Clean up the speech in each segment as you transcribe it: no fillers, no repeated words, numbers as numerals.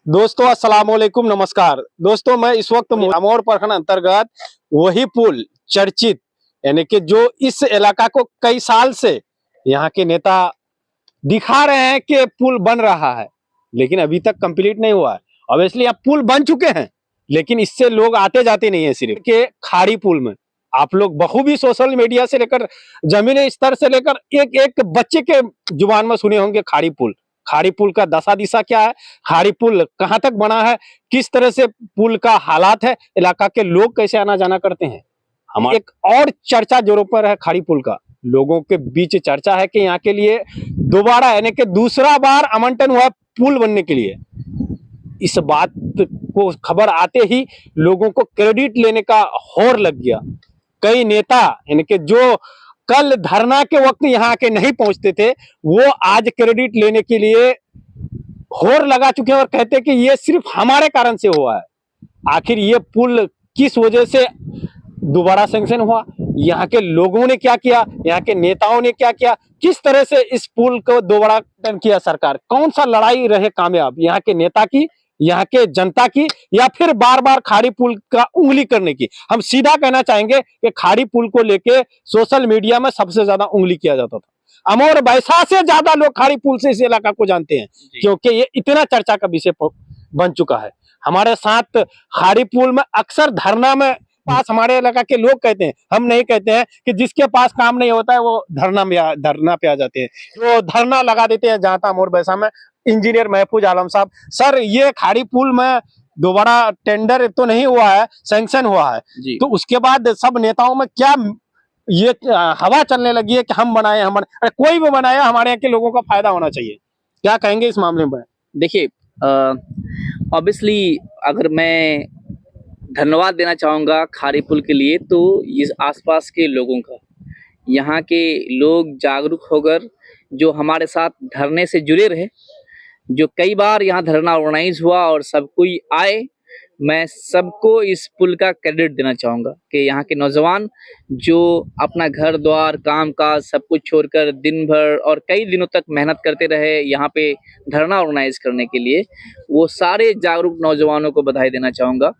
दोस्तों अस्सलाम वालेकुम, नमस्कार। दोस्तों मैं इस वक्त अमोर प्रखंड अंतर्गत वही पुल चर्चित यानी कि जो इस इलाका को कई साल से यहाँ के नेता दिखा रहे हैं कि पुल बन रहा है, लेकिन अभी तक कंप्लीट नहीं हुआ है। ऑब्वियसली अब पुल बन चुके हैं, लेकिन इससे लोग आते जाते नहीं है। सिर्फ के खाड़ी पुल में आप लोग बखूबी सोशल मीडिया से लेकर जमीनी स्तर से लेकर एक एक बच्चे के जुबान में सुने होंगे खाड़ी पुल। खाड़ी पुल का दशा दिशा क्या है, खाड़ी पुल कहाँ तक बना है, किस तरह से पुल का हालात है, इलाका के लोग कैसे आना जाना करते हैं। हमारे एक और चर्चा जोरों पर है खाड़ी पुल का। लोगों के बीच चर्चा है कि यहाँ के लिए दोबारा यानी कि दूसरा बार आवंटन हुआ पुल बनने के लिए। इस बात को खबर आते ही लोगों को क्रेडिट लेने का होड़ लग गया। कई नेता यानी कि जो कल धरना के वक्त यहाँ के नहीं पहुंचते थे, वो आज क्रेडिट लेने के लिए होड़ लगा चुके हैं और कहते हैं कि ये सिर्फ हमारे कारण से हुआ है। आखिर ये पुल किस वजह से दोबारा सैंक्शन हुआ, यहाँ के लोगों ने क्या किया, यहाँ के नेताओं ने क्या किया, किस तरह से इस पुल को दोबारा किया सरकार, कौन सा लड़ाई रहे कामयाब, यहाँ के नेता की, यहाँ के जनता की, या फिर बार बार खाड़ी पुल का उंगली करने की। हम सीधा कहना चाहेंगे कि खाड़ी पुल को लेके सोशल मीडिया में सबसे ज्यादा उंगली किया जाता था। अमोर बैसा से ज्यादा लोग खाड़ी पुल से इस इलाका को जानते हैं, क्योंकि ये इतना चर्चा का विषय बन चुका है। हमारे साथ खाड़ी पुल में अक्सर धरना में पास हमारे इलाका के लोग कहते हैं, हम नहीं कहते हैं, कि जिसके पास काम नहीं होता है वो धरना पे आ जाते हैं, तो धरना लगा देते हैं। जहां था अमोर बैसा में इंजीनियर महफूज आलम साहब, सर ये खाड़ी पुल में दोबारा टेंडर तो नहीं हुआ है, सैंक्शन हुआ है, तो उसके बाद सब नेताओं में क्या ये हवा चलने लगी है कि हम बनाए, अरे कोई भी बनाया, हमारे यहाँ के लोगों का फायदा होना चाहिए। क्या कहेंगे इस मामले में? देखिए, ऑब्वियसली अगर मैं धन्यवाद देना चाहूँगा खाड़ी पुल के लिए, तो इस आसपास के लोगों का, यहाँ के लोग जागरूक होकर जो हमारे साथ धरने से जुड़े रहे, जो कई बार यहाँ धरना ऑर्गेनाइज हुआ और सब कोई आए, मैं सबको इस पुल का क्रेडिट देना चाहूँगा कि यहाँ के नौजवान जो अपना घर द्वार काम काज सब कुछ छोड़कर दिन भर और कई दिनों तक मेहनत करते रहे यहाँ पे धरना ऑर्गेनाइज करने के लिए, वो सारे जागरूक नौजवानों को बधाई देना चाहूँगा।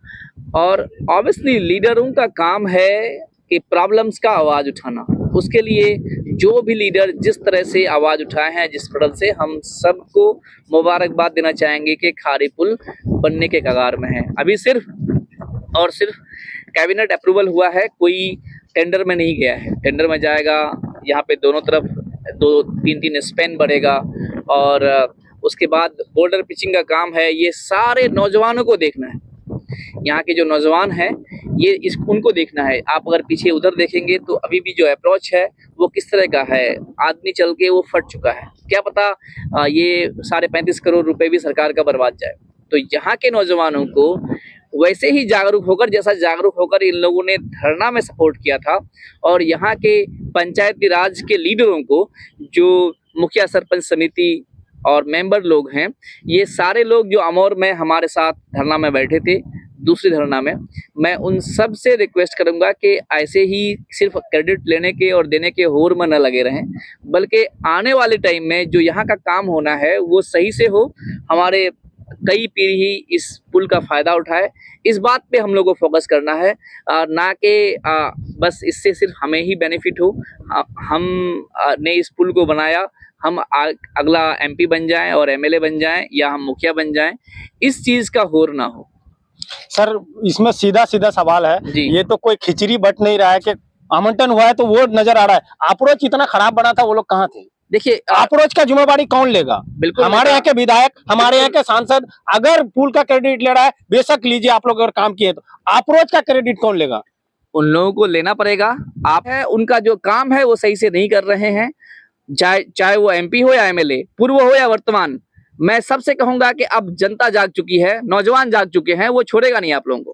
और ऑब्वियसली लीडरों का काम है कि प्रॉब्लम्स का आवाज़ उठाना। उसके लिए जो भी लीडर जिस तरह से आवाज़ उठाए हैं, जिस पड़ल से, हम सबको मुबारकबाद देना चाहेंगे कि खाड़ी पुल बनने के कगार में है। अभी सिर्फ और सिर्फ कैबिनेट अप्रूवल हुआ है, कोई टेंडर में नहीं गया है। टेंडर में जाएगा, यहाँ पे दोनों तरफ 2-3 स्पैन बढ़ेगा और उसके बाद बॉर्डर पिचिंग का काम है। ये सारे नौजवानों को देखना है, यहाँ के जो नौजवान हैं ये उनको देखना है। आप अगर पीछे उधर देखेंगे तो अभी भी जो अप्रोच है वो किस तरह का है, आदमी चल के वो फट चुका है। क्या पता ये 35.5 करोड़ रुपए भी सरकार का बर्बाद जाए। तो यहाँ के नौजवानों को वैसे ही जागरूक होकर, जैसा जागरूक होकर इन लोगों ने धरना में सपोर्ट किया था, और यहाँ के पंचायती राज के लीडरों को, जो मुखिया सरपंच समिति और मेंबर लोग हैं, ये सारे लोग जो अमोर में हमारे साथ धरना में बैठे थे, दूसरी धरना में, मैं उन सब से रिक्वेस्ट करूंगा कि ऐसे ही सिर्फ क्रेडिट लेने के और देने के होड़ में न लगे रहें, बल्कि आने वाले टाइम में जो यहाँ का काम होना है वो सही से हो, हमारे कई पीढ़ी इस पुल का फ़ायदा उठाए। इस बात पे हम लोगों को फोकस करना है, ना कि बस इससे सिर्फ हमें ही बेनिफिट हो। हम ने इस पुल को बनाया, हम अगला एमपी बन जाएं और एमएलए बन जाएं या हम मुखिया बन जाएं, इस चीज़ का होड़ ना हो। सर इसमें सीधा सीधा सवाल है, ये तो कोई खिचड़ी बट नहीं रहा है कि आवंटन हुआ है तो वो नजर आ रहा है। अप्रोच इतना खराब बना था, वो लोग कहाँ थे? देखिए, अप्रोच का जिम्मेवारी कौन लेगा? बिल्कुल हमारे यहाँ के विधायक, हमारे यहाँ के सांसद अगर पुल का क्रेडिट ले रहा है, बेशक लीजिए, आप लोग अगर काम किए तो अप्रोच का क्रेडिट कौन लेगा? उन लोगों को लेना पड़ेगा। आप है, उनका जो काम है वो सही से नहीं कर रहे हैं, चाहे वो एमपी हो या एमएलए, पूर्व हो या वर्तमान। मैं सबसे कहूंगा कि अब जनता जाग चुकी है, नौजवान जाग चुके हैं, वो छोड़ेगा नहीं आप लोगों को।